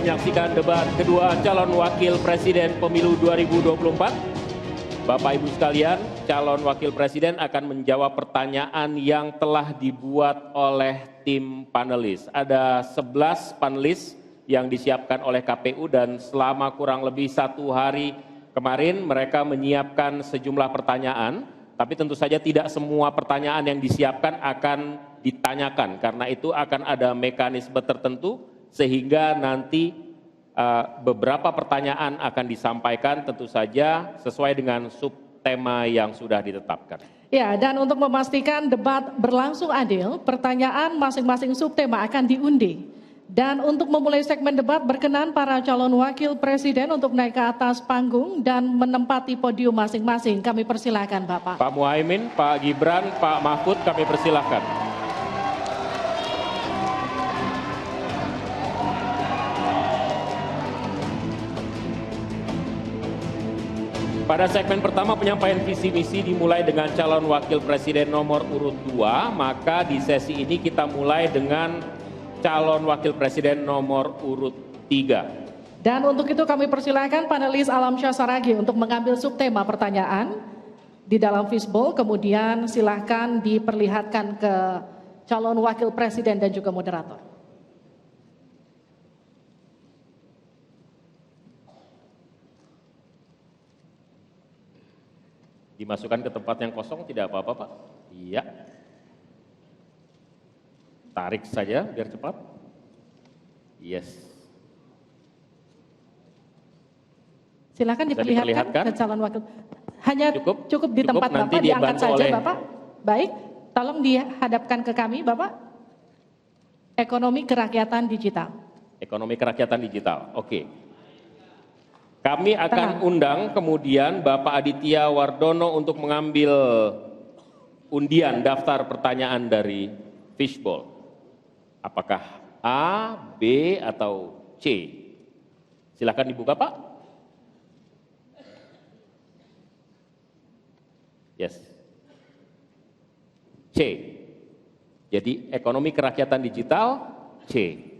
menyaksikan debat kedua calon wakil presiden pemilu 2024. Bapak Ibu sekalian, calon wakil presiden akan menjawab pertanyaan yang telah dibuat oleh tim panelis. Ada 11 panelis yang disiapkan oleh KPU dan selama kurang lebih 1 hari kemarin mereka menyiapkan sejumlah pertanyaan. Tapi tentu saja tidak semua pertanyaan yang disiapkan akan ditanyakan. Karena itu akan ada mekanisme tertentu sehingga nanti beberapa pertanyaan akan disampaikan tentu saja sesuai dengan subtema yang sudah ditetapkan. Ya, dan untuk memastikan debat berlangsung adil, pertanyaan masing-masing subtema akan diundi. Dan untuk memulai segmen debat berkenan para calon wakil presiden untuk naik ke atas panggung dan menempati podium masing-masing. Kami persilakan Bapak. Pak Muhaimin, Pak Gibran, Pak Mahfud kami persilakan. Pada segmen pertama penyampaian visi misi dimulai dengan calon wakil presiden nomor urut 2, maka di sesi ini kita mulai dengan calon wakil presiden nomor urut 3. Dan untuk itu kami persilakan panelis Alamsyah Saragi untuk mengambil subtema pertanyaan di dalam fishbowl, kemudian silahkan diperlihatkan ke calon wakil presiden dan juga moderator. Dimasukkan ke tempat yang kosong tidak apa-apa Pak? Iya. Tarik saja biar cepat. Yes. Silakan diperlihatkan ke calon wakil. Hanya cukup di tempat Bapak, diangkat saja Bapak. Baik, tolong dihadapkan ke kami Bapak. Ekonomi kerakyatan digital. Ekonomi kerakyatan digital, oke. Kami akan undang kemudian Bapak Aditya Wardono untuk mengambil undian daftar pertanyaan dari fishbowl. Apakah A, B, atau C? Silakan dibuka Pak. Yes. C. Jadi ekonomi kerakyatan digital C.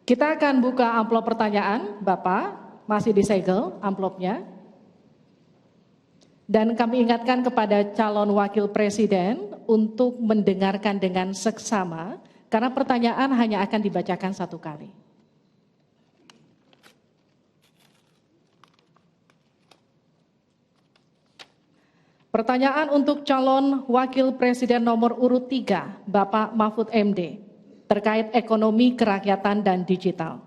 Kita akan buka amplop pertanyaan, Bapak, masih disegel amplopnya. Dan kami ingatkan kepada calon wakil presiden untuk mendengarkan dengan seksama, karena pertanyaan hanya akan dibacakan 1 kali. Pertanyaan untuk calon wakil presiden nomor urut 3, Bapak Mahfud MD. Terkait ekonomi kerakyatan dan digital.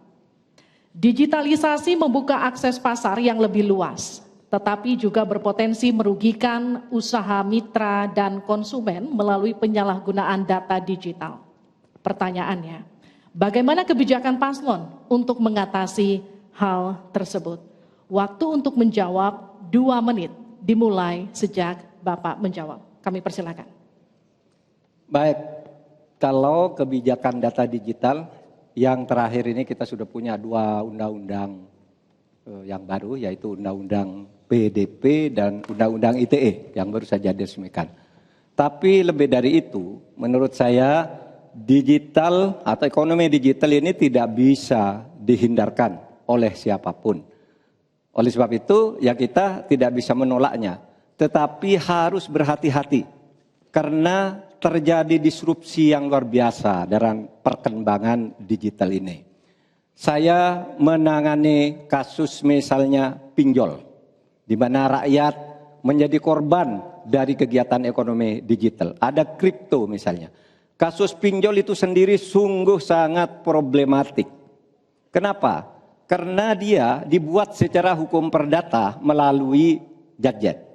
Digitalisasi membuka akses pasar yang lebih luas, tetapi juga berpotensi merugikan usaha mitra dan konsumen melalui penyalahgunaan data digital. Pertanyaannya, bagaimana kebijakan paslon untuk mengatasi hal tersebut? Waktu untuk menjawab 2 menit dimulai sejak Bapak menjawab. Kami persilakan. Baik. Kalau kebijakan data digital, yang terakhir ini kita sudah punya 2 undang-undang yang baru, yaitu Undang-Undang PDP dan Undang-Undang ITE yang baru saja diresmikan. Tapi lebih dari itu, menurut saya digital atau ekonomi digital ini tidak bisa dihindarkan oleh siapapun. Oleh sebab itu, ya kita tidak bisa menolaknya, tetapi harus berhati-hati karena terjadi disrupsi yang luar biasa dalam perkembangan digital ini. Saya menangani kasus misalnya pinjol, di mana rakyat menjadi korban dari kegiatan ekonomi digital. Ada kripto misalnya. Kasus pinjol itu sendiri sungguh sangat problematik. Kenapa? Karena dia dibuat secara hukum perdata melalui gadget.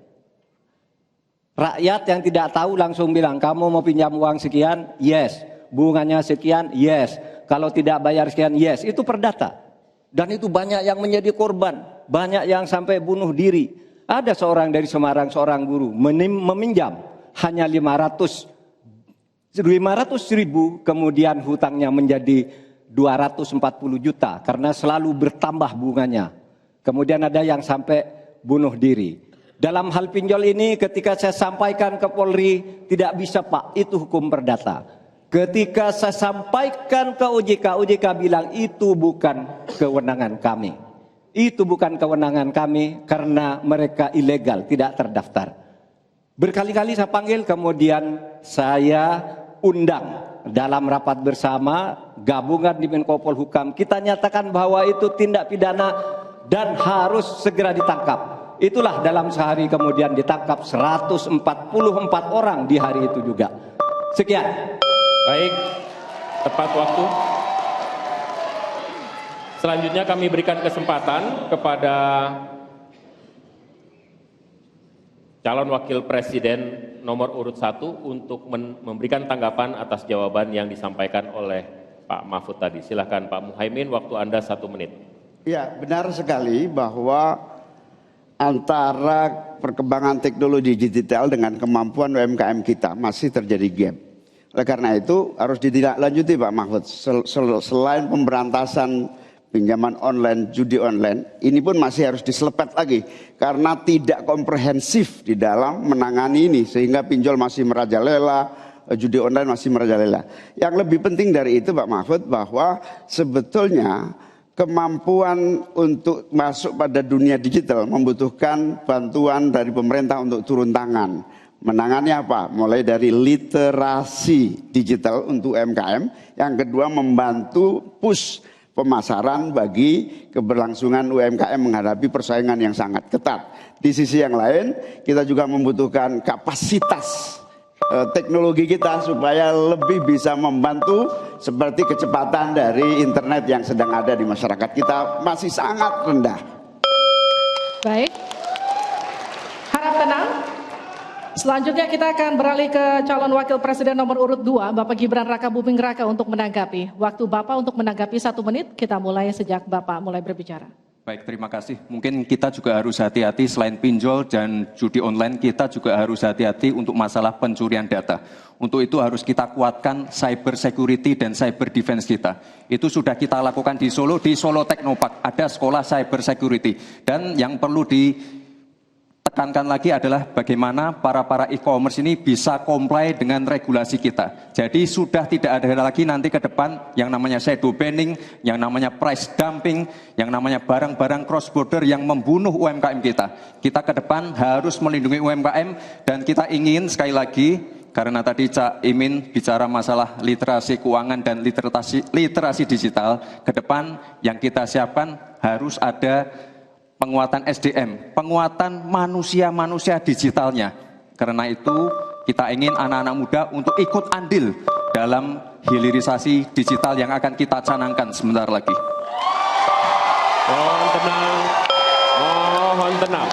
Rakyat yang tidak tahu langsung bilang, kamu mau pinjam uang sekian? Yes. Bunganya sekian? Yes. Kalau tidak bayar sekian? Yes. Itu perdata. Dan itu banyak yang menjadi korban. Banyak yang sampai bunuh diri. Ada seorang dari Semarang, seorang guru, meminjam hanya 500 ribu, kemudian hutangnya menjadi 240 juta. Karena selalu bertambah bunganya. Kemudian ada yang sampai bunuh diri. Dalam hal pinjol ini ketika saya sampaikan ke Polri, tidak bisa Pak, itu hukum perdata. Ketika saya sampaikan ke OJK, OJK bilang itu bukan kewenangan kami. Itu bukan kewenangan kami karena mereka ilegal, tidak terdaftar. Berkali-kali saya panggil, kemudian saya undang dalam rapat bersama gabungan di Menko Polhukam. Kita nyatakan bahwa itu tindak pidana dan harus segera ditangkap. Itulah dalam sehari kemudian ditangkap 144 orang di hari itu juga. Sekian. Baik, tepat waktu. Selanjutnya kami berikan kesempatan kepada calon wakil presiden nomor urut 1 untuk memberikan tanggapan atas jawaban yang disampaikan oleh Pak Mahfud tadi. Silakan Pak Muhaimin, waktu Anda 1 menit. Ya, benar sekali bahwa antara perkembangan teknologi digital dengan kemampuan UMKM kita masih terjadi gap. Oleh karena itu harus ditindaklanjuti Pak Mahfud. Selain pemberantasan pinjaman online, judi online, ini pun masih harus diselepet lagi. Karena tidak komprehensif di dalam menangani ini. Sehingga pinjol masih merajalela, judi online masih merajalela. Yang lebih penting dari itu Pak Mahfud, bahwa sebetulnya kemampuan untuk masuk pada dunia digital membutuhkan bantuan dari pemerintah untuk turun tangan. Menangani apa? Mulai dari literasi digital untuk UMKM. Yang kedua, membantu push pemasaran bagi keberlangsungan UMKM menghadapi persaingan yang sangat ketat. Di sisi yang lain, kita juga membutuhkan kapasitas teknologi kita supaya lebih bisa membantu seperti kecepatan dari internet yang sedang ada di masyarakat kita masih sangat rendah. Baik, harap tenang. Selanjutnya kita akan beralih ke calon wakil presiden nomor urut 2, Bapak Gibran Raka Buming Raka untuk menanggapi. Waktu Bapak untuk menanggapi 1 menit, kita mulai sejak Bapak mulai berbicara. Baik, terima kasih. Mungkin kita juga harus hati-hati selain pinjol dan judi online, kita juga harus hati-hati untuk masalah pencurian data. Untuk itu harus kita kuatkan cyber security dan cyber defense kita. Itu sudah kita lakukan di Solo Technopark, ada sekolah cyber security. Dan yang perlu ditekankan lagi adalah bagaimana para e-commerce ini bisa comply dengan regulasi kita. Jadi sudah tidak ada lagi nanti ke depan yang namanya shadow banning, yang namanya price dumping, yang namanya barang-barang cross border yang membunuh UMKM kita. Kita ke depan harus melindungi UMKM dan kita ingin sekali lagi, karena tadi Cak Imin bicara masalah literasi keuangan dan literasi digital, ke depan yang kita siapkan harus ada penguatan SDM, penguatan manusia digitalnya. Karena itu kita ingin anak-anak muda untuk ikut andil dalam hilirisasi digital yang akan kita canangkan sebentar lagi. Mohon tenang, mohon tenang.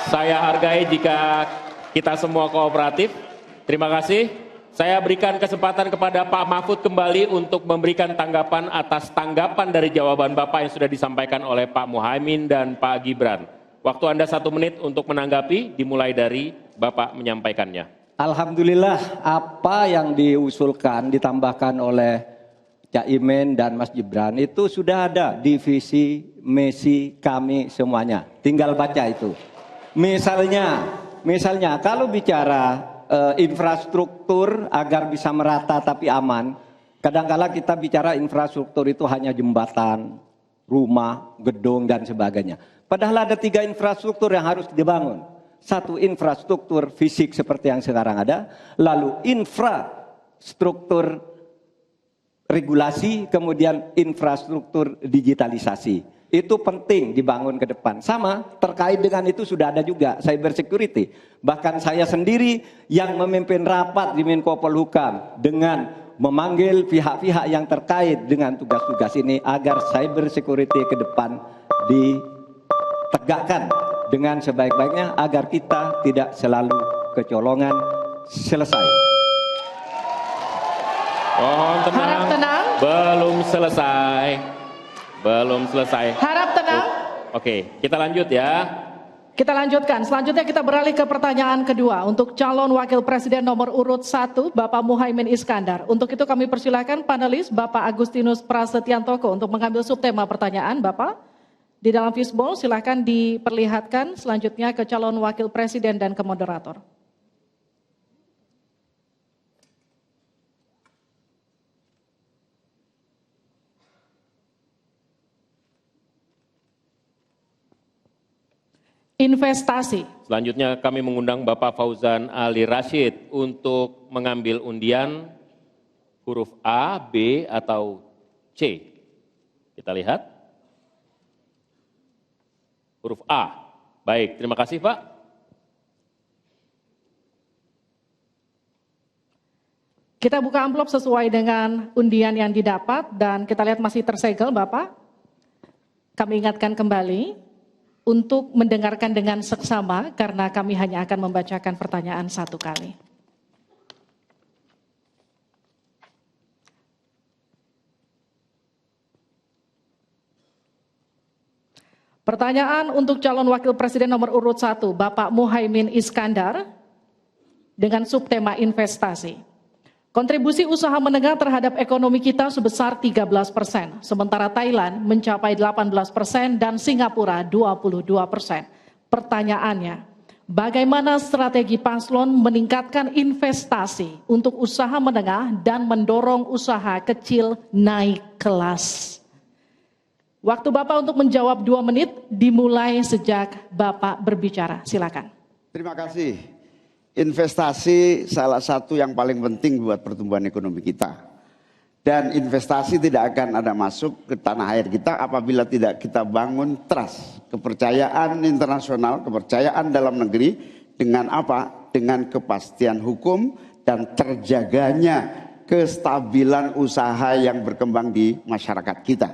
Saya hargai jika kita semua kooperatif. Terima kasih. Saya berikan kesempatan kepada Pak Mahfud kembali untuk memberikan tanggapan atas tanggapan dari jawaban Bapak yang sudah disampaikan oleh Pak Muhaimin dan Pak Gibran. Waktu Anda 1 menit untuk menanggapi, dimulai dari Bapak menyampaikannya. Alhamdulillah, apa yang diusulkan, ditambahkan oleh Cak Imin dan Mas Gibran itu sudah ada di visi misi kami semuanya. Tinggal baca itu. Misalnya kalau bicara infrastruktur agar bisa merata tapi aman, kadang-kala kita bicara infrastruktur itu hanya jembatan, rumah, gedung dan sebagainya. Padahal ada 3 infrastruktur yang harus dibangun. 1 infrastruktur fisik seperti yang sekarang ada, lalu infrastruktur regulasi, kemudian infrastruktur digitalisasi. Itu penting dibangun ke depan. Sama terkait dengan itu sudah ada juga cyber security. Bahkan saya sendiri yang memimpin rapat di Menko Polhukam dengan memanggil pihak-pihak yang terkait dengan tugas-tugas ini agar cyber security ke depan ditegakkan dengan sebaik-baiknya agar kita tidak selalu kecolongan. Selesai. Mohon tenang. Harap tenang. Belum selesai. Belum selesai. Harap tenang. Oke, kita lanjut ya. Kita lanjutkan. Selanjutnya kita beralih ke pertanyaan kedua untuk calon wakil presiden nomor urut 1, Bapak Muhaimin Iskandar. Untuk itu kami persilakan panelis Bapak Agustinus Prasetyantoko untuk mengambil subtema pertanyaan. Bapak, di dalam fishbowl silakan diperlihatkan selanjutnya ke calon wakil presiden dan ke moderator. investasi. Selanjutnya kami mengundang Bapak Fauzan Ali Rashid untuk mengambil undian huruf A, B, atau C. Kita lihat. Huruf A. Baik, terima kasih Pak. Kita buka amplop sesuai dengan undian yang didapat dan kita lihat masih tersegel Bapak. Kami ingatkan kembali untuk mendengarkan dengan seksama karena kami hanya akan membacakan pertanyaan satu kali. Pertanyaan untuk calon wakil presiden nomor urut 1, Bapak Muhaimin Iskandar dengan subtema investasi. Kontribusi usaha menengah terhadap ekonomi kita sebesar 13%, sementara Thailand mencapai 18% dan Singapura 22%. Pertanyaannya, bagaimana strategi paslon meningkatkan investasi untuk usaha menengah dan mendorong usaha kecil naik kelas? Waktu Bapak untuk menjawab 2 menit dimulai sejak Bapak berbicara. Silakan. Terima kasih. Investasi salah satu yang paling penting buat pertumbuhan ekonomi kita. Dan investasi tidak akan ada masuk ke tanah air kita apabila tidak kita bangun trust, kepercayaan internasional, kepercayaan dalam negeri dengan apa? Dengan kepastian hukum dan terjaganya kestabilan usaha yang berkembang di masyarakat kita.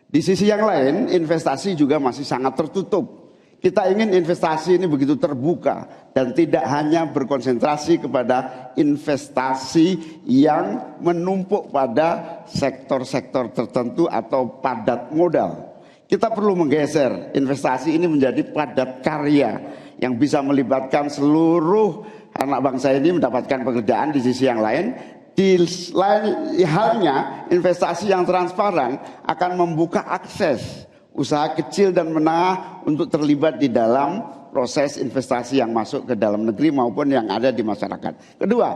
Di sisi yang lain, investasi juga masih sangat tertutup. Kita ingin investasi ini begitu terbuka dan tidak hanya berkonsentrasi kepada investasi yang menumpuk pada sektor-sektor tertentu atau padat modal. Kita perlu menggeser investasi ini menjadi padat karya yang bisa melibatkan seluruh anak bangsa ini mendapatkan pekerjaan. Di sisi yang lain, di lain halnya investasi yang transparan akan membuka akses usaha kecil dan menengah untuk terlibat di dalam proses investasi yang masuk ke dalam negeri maupun yang ada di masyarakat. Kedua,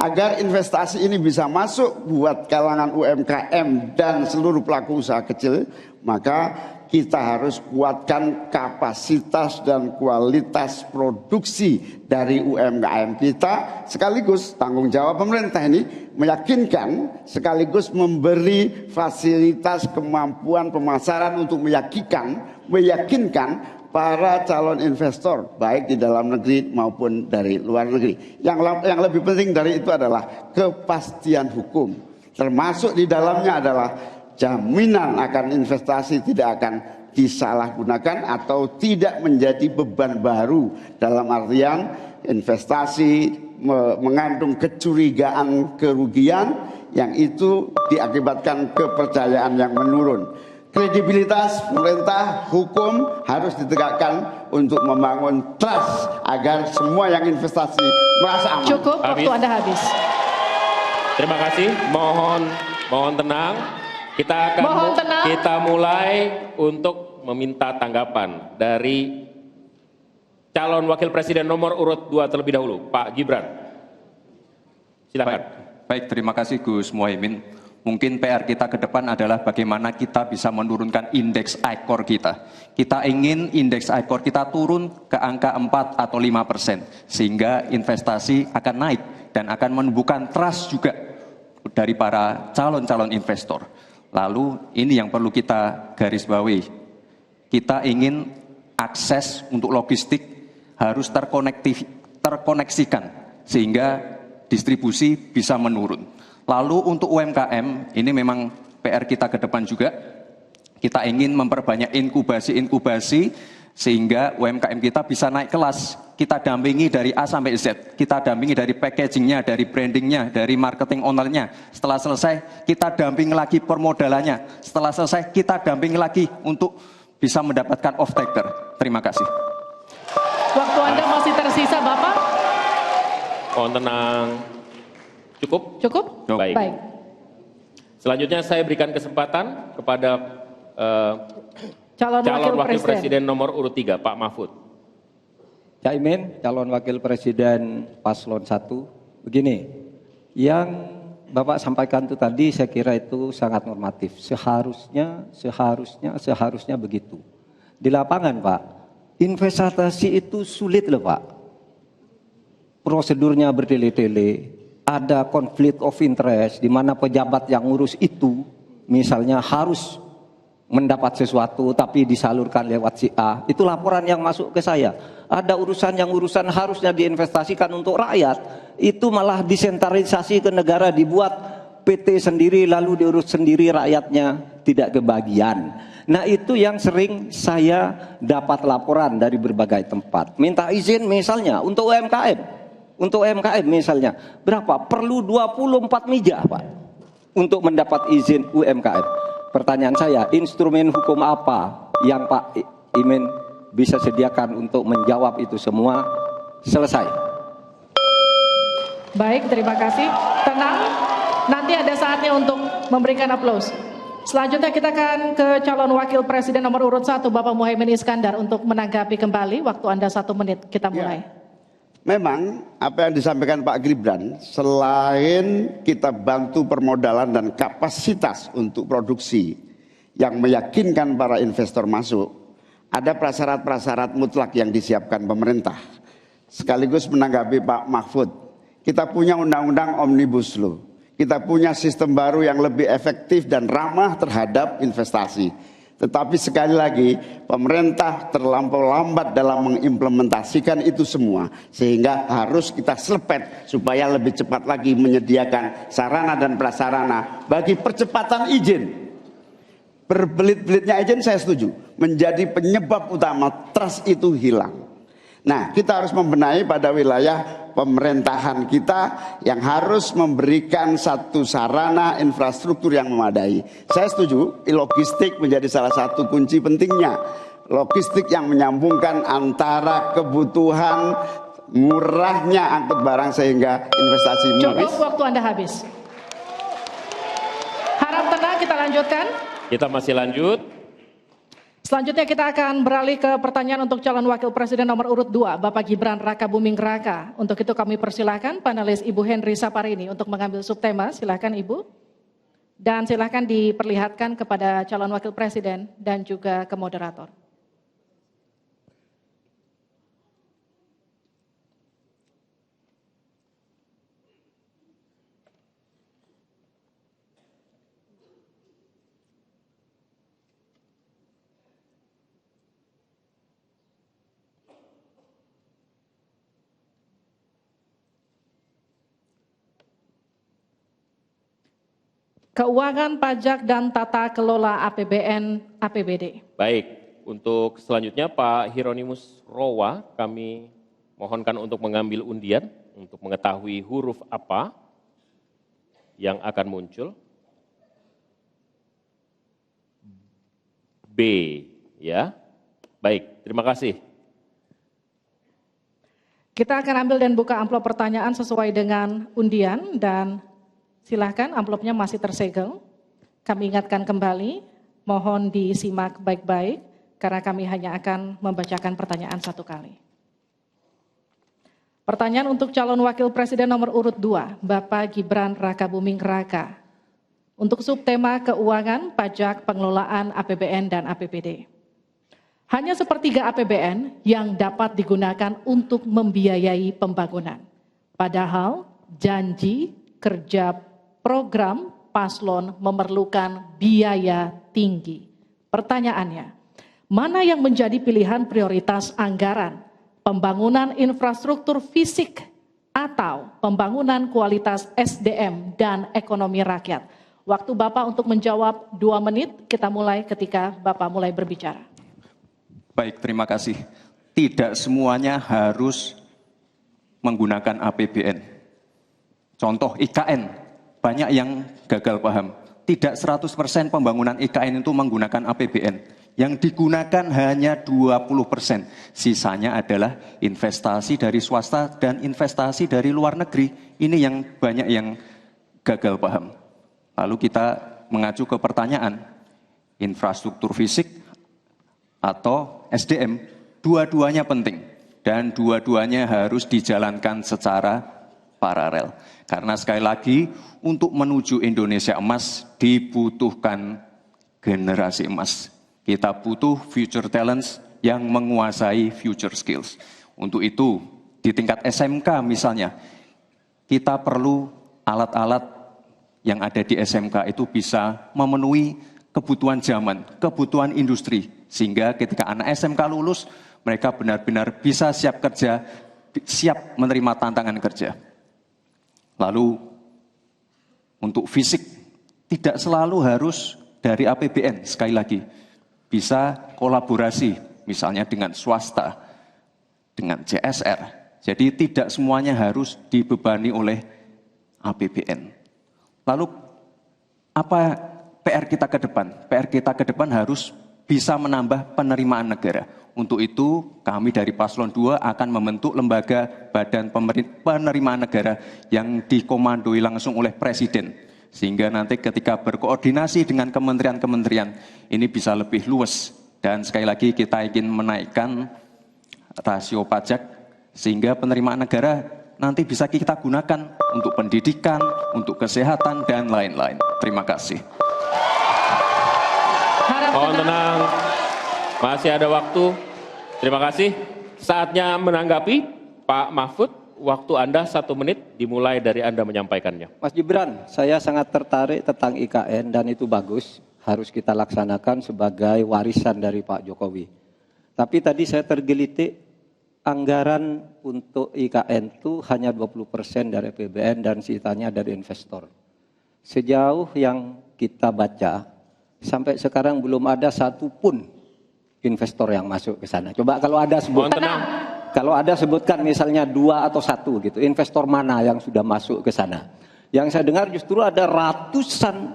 agar investasi ini bisa masuk buat kalangan UMKM dan seluruh pelaku usaha kecil, maka kita harus kuatkan kapasitas dan kualitas produksi dari UMKM kita, sekaligus tanggung jawab pemerintah ini meyakinkan sekaligus memberi fasilitas kemampuan pemasaran untuk meyakinkan para calon investor baik di dalam negeri maupun dari luar negeri. Yang lebih penting dari itu adalah kepastian hukum, termasuk di dalamnya adalah jaminan akan investasi tidak akan disalahgunakan atau tidak menjadi beban baru, dalam artian investasi mengandung kecurigaan kerugian yang itu diakibatkan kepercayaan yang menurun. Kredibilitas pemerintah hukum harus ditegakkan untuk membangun trust agar semua yang investasi merasa aman. Cukup, waktu Anda habis. Terima kasih, mohon tenang. Kita mulai untuk meminta tanggapan dari calon wakil presiden nomor urut 2 terlebih dahulu, Pak Gibran. Silakan. Baik, terima kasih Gus Muhaimin. Mungkin PR kita ke depan adalah bagaimana kita bisa menurunkan indeks ICOR kita. Kita ingin indeks ICOR kita turun ke angka 4 atau 5%, sehingga investasi akan naik dan akan menumbuhkan trust juga dari para calon-calon investor. Lalu ini yang perlu kita garis bawahi. Kita ingin akses untuk logistik harus terkoneksikan sehingga distribusi bisa menurun. Lalu untuk UMKM ini memang PR kita ke depan juga. Kita ingin memperbanyak inkubasi sehingga UMKM kita bisa naik kelas. Kita dampingi dari A sampai Z. Kita dampingi dari packagingnya, dari brandingnya, dari marketing ownernya. Setelah selesai kita dampingi lagi permodalannya. Setelah selesai kita dampingi lagi untuk bisa mendapatkan off-taker. Terima kasih. Waktu Anda masih tersisa, Bapak. Mohon tenang. Cukup? Cukup? Baik. Selanjutnya saya berikan kesempatan kepada calon wakil presiden nomor urut 3, Pak Mahfud. Caimin, calon wakil presiden paslon 1. Begini, yang Bapak sampaikan itu tadi saya kira itu sangat normatif. Seharusnya begitu. Di lapangan Pak, investasi itu sulit loh Pak. Prosedurnya bertele-tele, ada konflik of interest di mana pejabat yang ngurus itu misalnya harus mendapat sesuatu tapi disalurkan lewat si A. Itu laporan yang masuk ke saya. Ada urusan harusnya diinvestasikan untuk rakyat, itu malah disentralisasi ke negara, dibuat PT sendiri lalu diurus sendiri, rakyatnya tidak kebagian. Nah itu yang sering saya dapat laporan dari berbagai tempat. Minta izin misalnya untuk UMKM. Untuk UMKM misalnya, berapa? Perlu 24 meja Pak untuk mendapat izin UMKM. Pertanyaan saya, instrumen hukum apa yang Pak Imin bisa sediakan untuk menjawab itu semua? Selesai. Baik, terima kasih. Tenang, nanti ada saatnya untuk memberikan aplaus. Selanjutnya kita akan ke calon wakil presiden nomor urut 1, Bapak Muhaimin Iskandar, untuk menanggapi kembali. Waktu Anda 1 menit, kita mulai. Ya. Memang apa yang disampaikan Pak Gibran, selain kita bantu permodalan dan kapasitas untuk produksi yang meyakinkan para investor masuk, ada prasyarat-prasyarat mutlak yang disiapkan pemerintah. Sekaligus menanggapi Pak Mahfud, kita punya undang-undang Omnibus Law, kita punya sistem baru yang lebih efektif dan ramah terhadap investasi. Tetapi sekali lagi, pemerintah terlampau lambat dalam mengimplementasikan itu semua. Sehingga harus kita selepet supaya lebih cepat lagi menyediakan sarana dan prasarana bagi percepatan izin. Berbelit-belitnya izin saya setuju, menjadi penyebab utama trust itu hilang. Nah, kita harus membenahi pada wilayah pemerintahan kita yang harus memberikan satu sarana infrastruktur yang memadai. Saya setuju, logistik menjadi salah satu kunci pentingnya. Logistik yang menyambungkan antara kebutuhan murahnya angkut barang sehingga investasi Cukup, waktu Anda habis. Harap tenang, kita lanjutkan. Kita masih lanjut. Selanjutnya kita akan beralih ke pertanyaan untuk calon wakil presiden nomor urut 2, Bapak Gibran Rakabuming Raka. Untuk itu kami persilahkan panelis Ibu Henry Saparini untuk mengambil subtema. Silakan Ibu. Dan silakan diperlihatkan kepada calon wakil presiden dan juga ke moderator. Keuangan, pajak, dan tata kelola APBN APBD. Baik, untuk selanjutnya Pak Hieronymus Rowa, kami mohonkan untuk mengambil undian untuk mengetahui huruf apa yang akan muncul. B, ya. Baik, terima kasih. Kita akan ambil dan buka amplop pertanyaan sesuai dengan undian dan silakan, amplopnya masih tersegel. Kami ingatkan kembali, mohon disimak baik-baik karena kami hanya akan membacakan pertanyaan 1 kali. Pertanyaan untuk calon wakil presiden nomor urut 2, Bapak Gibran Rakabuming Raka. Untuk subtema keuangan, pajak, pengelolaan APBN dan APBD. Hanya sepertiga APBN yang dapat digunakan untuk membiayai pembangunan. Padahal janji kerja program paslon memerlukan biaya tinggi. Pertanyaannya, mana yang menjadi pilihan prioritas anggaran? Pembangunan infrastruktur fisik atau pembangunan kualitas SDM dan ekonomi rakyat? Waktu Bapak untuk menjawab 2 menit, kita mulai ketika Bapak mulai berbicara. Baik, terima kasih. Tidak semuanya harus menggunakan APBN. Contoh IKN. Banyak yang gagal paham. Tidak 100% pembangunan IKN itu menggunakan APBN. Yang digunakan hanya 20%. Sisanya adalah investasi dari swasta dan investasi dari luar negeri. Ini yang banyak yang gagal paham. Lalu kita mengacu ke pertanyaan, infrastruktur fisik atau SDM, dua-duanya penting. Dan dua-duanya harus dijalankan secara paralel. Karena sekali lagi, untuk menuju Indonesia emas dibutuhkan generasi emas. Kita butuh future talents yang menguasai future skills. Untuk itu, di tingkat SMK misalnya, kita perlu alat-alat yang ada di SMK itu bisa memenuhi kebutuhan zaman, kebutuhan industri. Sehingga ketika anak SMK lulus, mereka benar-benar bisa siap kerja, siap menerima tantangan kerja. Lalu, untuk fisik, tidak selalu harus dari APBN, sekali lagi. Bisa kolaborasi, misalnya dengan swasta, dengan CSR. Jadi tidak semuanya harus dibebani oleh APBN. Lalu, apa PR kita ke depan? PR kita ke depan harus bisa menambah penerimaan negara. Untuk itu, kami dari Paslon 2 akan membentuk lembaga badan penerimaan negara yang dikomandoi langsung oleh Presiden. Sehingga nanti ketika berkoordinasi dengan kementerian-kementerian, ini bisa lebih luas. Dan sekali lagi kita ingin menaikkan rasio pajak, sehingga penerimaan negara nanti bisa kita gunakan untuk pendidikan, untuk kesehatan, dan lain-lain. Terima kasih. Mohon tenang, masih ada waktu. Terima kasih. Saatnya menanggapi Pak Mahfud. Waktu Anda 1 menit dimulai dari Anda menyampaikannya. Mas Gibran, saya sangat tertarik tentang IKN dan itu bagus. Harus kita laksanakan sebagai warisan dari Pak Jokowi. Tapi tadi saya tergelitik, anggaran untuk IKN itu hanya 20% dari APBN dan sisanya dari investor. Sejauh yang kita baca, sampai sekarang belum ada satupun investor yang masuk ke sana. Coba kalau ada sebutkan. Kalau ada sebutkan misalnya 2 atau 1 gitu, investor mana yang sudah masuk ke sana. Yang saya dengar justru ada ratusan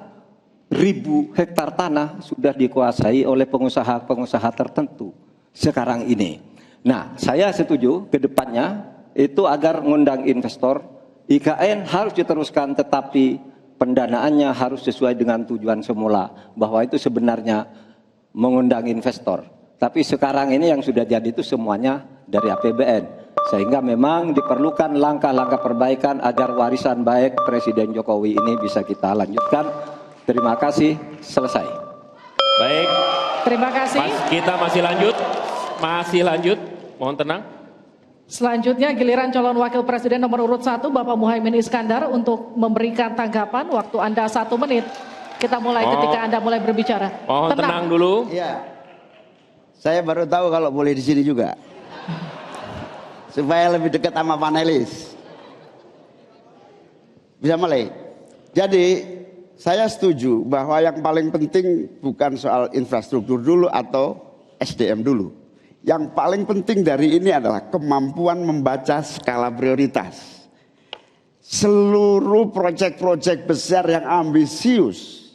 ribu hektar tanah sudah dikuasai oleh pengusaha-pengusaha tertentu sekarang ini. Nah, saya setuju ke depannya itu agar mengundang investor, IKN harus diteruskan tetapi pendanaannya harus sesuai dengan tujuan semula, bahwa itu sebenarnya mengundang investor. Tapi sekarang ini yang sudah jadi itu semuanya dari APBN. Sehingga memang diperlukan langkah-langkah perbaikan agar warisan baik Presiden Jokowi ini bisa kita lanjutkan. Terima kasih, selesai. Baik. Terima kasih. Kita masih lanjut. Mohon tenang. Selanjutnya giliran calon wakil presiden nomor urut 1 Bapak Muhaimin Iskandar untuk memberikan tanggapan. Waktu Anda 1 menit. Kita mulai ketika Anda mulai berbicara. Mohon tenang dulu. Iya. Saya baru tahu kalau boleh di sini juga. Supaya lebih dekat sama panelis. Bisa mulai. Jadi saya setuju bahwa yang paling penting bukan soal infrastruktur dulu atau SDM dulu. Yang paling penting dari ini adalah kemampuan membaca skala prioritas. Seluruh proyek-proyek besar yang ambisius,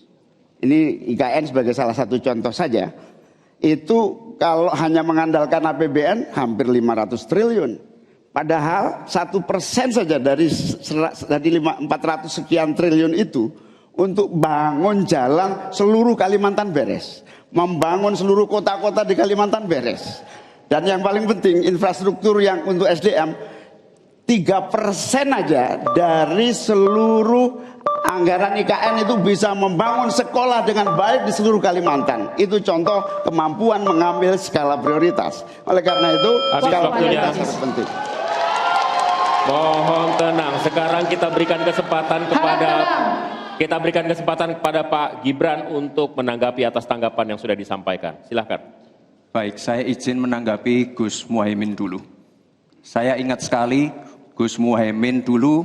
ini IKN sebagai salah satu contoh saja, itu kalau hanya mengandalkan APBN hampir 500 triliun. Padahal 1% saja dari 400 sekian triliun itu untuk bangun jalan seluruh Kalimantan beres. Membangun seluruh kota-kota di Kalimantan beres. Dan yang paling penting infrastruktur yang untuk SDM 3% aja dari seluruh anggaran IKN itu bisa membangun sekolah dengan baik di seluruh Kalimantan. Itu contoh kemampuan mengambil skala prioritas. Oleh karena itu skala prioritas sangat penting. Mohon tenang. Sekarang kita berikan kesempatan kepada Pak Gibran untuk menanggapi atas tanggapan yang sudah disampaikan. Silakan. Baik, saya izin menanggapi Gus Muhaimin dulu. Saya ingat sekali Gus Muhaimin dulu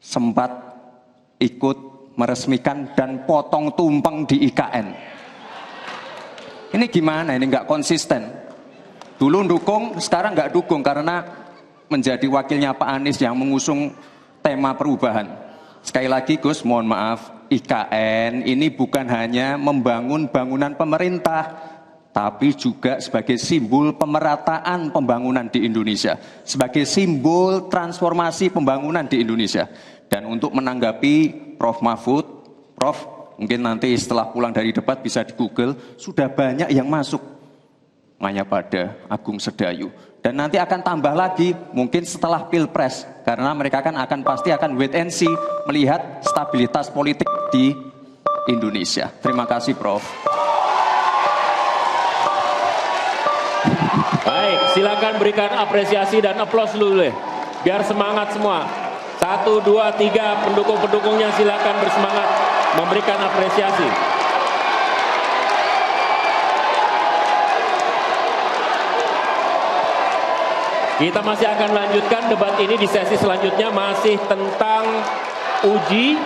sempat ikut meresmikan dan potong tumpeng di IKN. Ini gimana? Ini nggak konsisten. Dulu dukung, sekarang nggak dukung karena menjadi wakilnya Pak Anies yang mengusung tema perubahan. Sekali lagi Gus, mohon maaf, IKN ini bukan hanya membangun bangunan pemerintah, tapi juga sebagai simbol pemerataan pembangunan di Indonesia, sebagai simbol transformasi pembangunan di Indonesia. Dan untuk menanggapi Prof. Mahfud, Prof, mungkin nanti setelah pulang dari debat bisa di Google, sudah banyak yang masuk. Mayapada, Agung Sedayu. Dan nanti akan tambah lagi mungkin setelah Pilpres, karena mereka akan pasti akan wait and see melihat stabilitas politik di Indonesia. Terima kasih Prof. Baik, silakan berikan apresiasi dan aplaus dulu deh. Biar semangat semua. 1, 2, 3 pendukung-pendukungnya silakan bersemangat memberikan apresiasi. Kita masih akan lanjutkan debat ini di sesi selanjutnya, masih tentang uji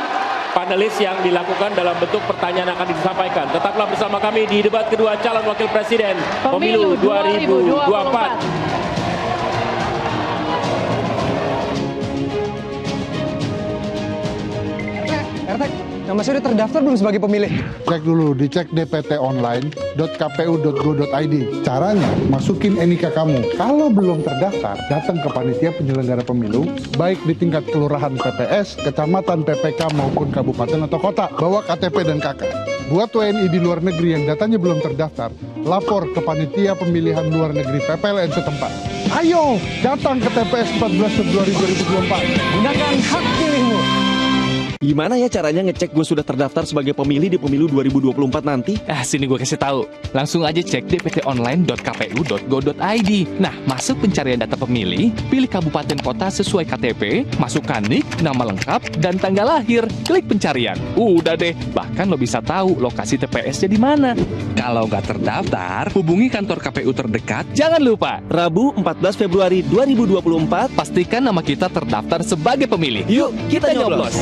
panelis yang dilakukan dalam bentuk pertanyaan akan disampaikan. Tetaplah bersama kami di debat kedua calon wakil presiden pemilu 2024. RT, nama saya udah terdaftar belum sebagai pemilih? Cek dulu, dicek dptonline.kpu.go.id. Caranya, masukin NIK kamu. Kalau belum terdaftar, datang ke panitia penyelenggara pemilu, baik di tingkat kelurahan PPS, kecamatan PPK maupun kabupaten atau kota. Bawa KTP dan KK. Buat WNI di luar negeri yang datanya belum terdaftar, lapor ke panitia pemilihan luar negeri PPLN setempat. Ayo, datang ke TPS 14 Februari 2024. Gunakan hak pilihmu. Gimana ya caranya ngecek gue sudah terdaftar sebagai pemilih di pemilu 2024 nanti? Sini gue kasih tahu. Langsung aja cek dptonline.kpu.go.id. Nah, masuk pencarian data pemilih, pilih kabupaten kota sesuai KTP, masukkan NIK, nama lengkap, dan tanggal lahir. Klik pencarian. Udah deh, bahkan lo bisa tahu lokasi TPS-nya di mana. Kalau nggak terdaftar, hubungi kantor KPU terdekat. Jangan lupa, Rabu 14 Februari 2024, pastikan nama kita terdaftar sebagai pemilih. Yuk, kita nyoblos.